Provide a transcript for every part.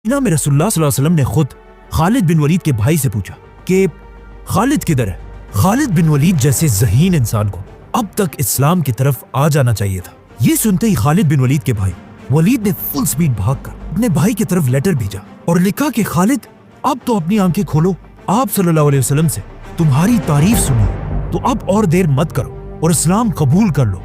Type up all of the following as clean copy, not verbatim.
Medina में रसूलुल्लाह सल्लल्लाहु अलैहि वसल्लम ने खुद खालिद बिन वलीद के भाई से पूछा कि खालिद किधर है। खालिद बिन वलीद जैसे ज़हीन इंसान को अब तक इस्लाम की तरफ आ जाना चाहिए था। ये सुनते ही खालिद बिन वलीद के भाई वलीद ने फुल स्पीड भागकर अपने भाई की तरफ लेटर भेजा और लिखा कि खालिद, अब तो अपनी आंखें खोलो, आप सल्लल्लाहु अलैहि वसल्लम से तुम्हारी तारीफ सुनी, तो अब और देर मत करो और इस्लाम कबूल कर लो।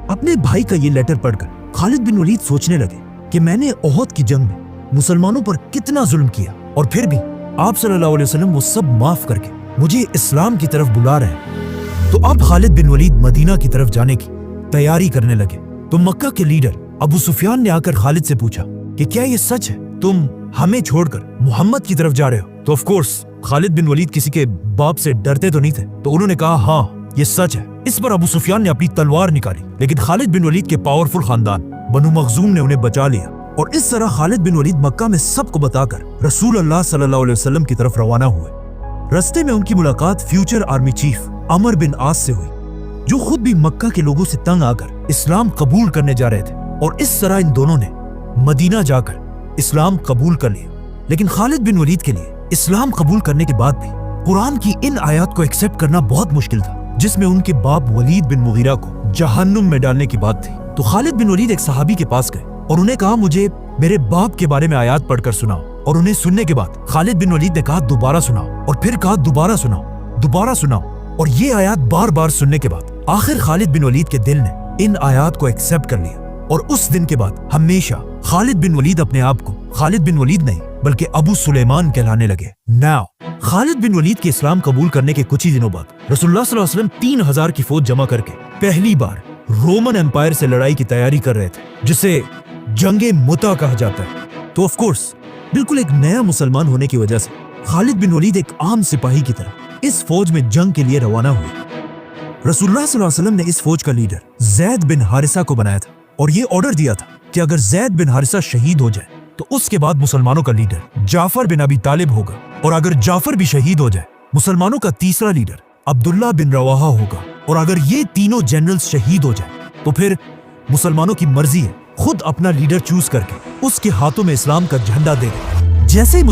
अपने भाई का ये लेटर पढ़कर खालिद बिन वलीद सोचने लगे कि मैंने ओहद की जंग में मुसलमानों पर कितना जुल्म किया और फिर भी आप सल्लल्लाहु अलैहि वसल्लम वो सब माफ करके मुझे इस्लाम की तरफ बुला रहे हैं। तो अब खालिद बिन वलीद मदीना की तरफ जाने की तैयारी करने लगे। तो मक्का के लीडर अबू सुफियान ने आकर खालिद से पूछा कि क्या ये सच है, तुम हमें छोड़कर मोहम्मद की तरफ जा रहे हो? तो ऑफ कोर्स खालिद बिन वलीद किसी के बाप से डरते तो नहीं थे, तो उन्होंने कहा हाँ ये सच है। इस पर अबू सुफियान ने अपनी तलवार निकाली, लेकिन खालिद बिन वलीद के पावरफुल खानदान बनु मखजूम ने उन्हें बचा लिया और इस तरह खालिद बिन वलीद मक्का में सबको बताकर रसूल अल्लाह सल्लल्लाहु अलैहि वसल्लम की तरफ रवाना हुए। रास्ते में उनकी मुलाकात फ्यूचर आर्मी चीफ अमर बिन आस से हुई, जो खुद भी मक्का के लोगों से तंग आकर इस्लाम कबूल करने जा रहे थे और इस तरह इन दोनों ने मदीना जाकर इस्लाम कबूल कर लिया। लेकिन खालिद बिन वलीद के लिए इस्लाम कबूल करने के बाद भी कुरान की इन आयत को एक्सेप्ट करना बहुत मुश्किल था, जिसमें उनके बाप वलीद बिन मुगीरा को जहन्नुम में डालने की बात थी। तो खालिद बिन वलीद एक सहाबी के पास गए और उन्हें कहा मुझे मेरे बाप के बारे में आयत पढ़कर सुनाओ। और उन्हें सुनने के बाद खालिद बिन वलीद ने कहा दोबारा सुनाओ, और फिर कहा दोबारा सुनाओ, दोबारा सुनाओ। और ये आयत बार बार सुनने के बाद आखिर खालिद बिन वलीद के दिल ने इन आयत को एक्सेप्ट कर लिया और उस दिन के बाद हमेशा खालिद बिन वलीद अपने आप को खालिद बिन वलीद नहीं बल्कि अबू सुलेमान कहलाने लगे। नाउ खालिद बिन वलीद के इस्लाम कबूल करने के कुछ ही दिनों बाद रसूलुल्लाह सल्लल्लाहु अलैहि वसल्लम 3000 की फौज जमा करके पहली बार रोमन एम्पायर से लड़ाई की तैयारी कर रहे थे, जिसे जंगे मुता कहा जाता है। तो ऑफ कोर्स बिल्कुल एक नया मुसलमान होने की वजह से खालिद बिन वलीद एक आम सिपाही की तरह इस फौज में जंग के लिए रवाना हुए। रसूलुल्लाह सल्लल्लाहु अलैहि वसल्लम ने इस फौज का लीडर ज़ैद बिन हारिसा को बनाया था और ये ऑर्डर दिया था कि अगर ज़ैद बिन हारिसा शहीद हो जाए तो उसके बाद मुसलमानों का लीडर जाफर बिन अबी तालिब होगा, और अगर जाफर भी शहीद हो जाए मुसलमानों का तीसरा लीडर अब्दुल्ला बिन रवाहा होगा, और अगर ये तीनों जनरल्स शहीद हो जाए तो फिर मुसलमानों की मर्जी है खुद अपना लीडर चूज करके उसके हाथों में इस्लाम का झंडा दे। जैसे ही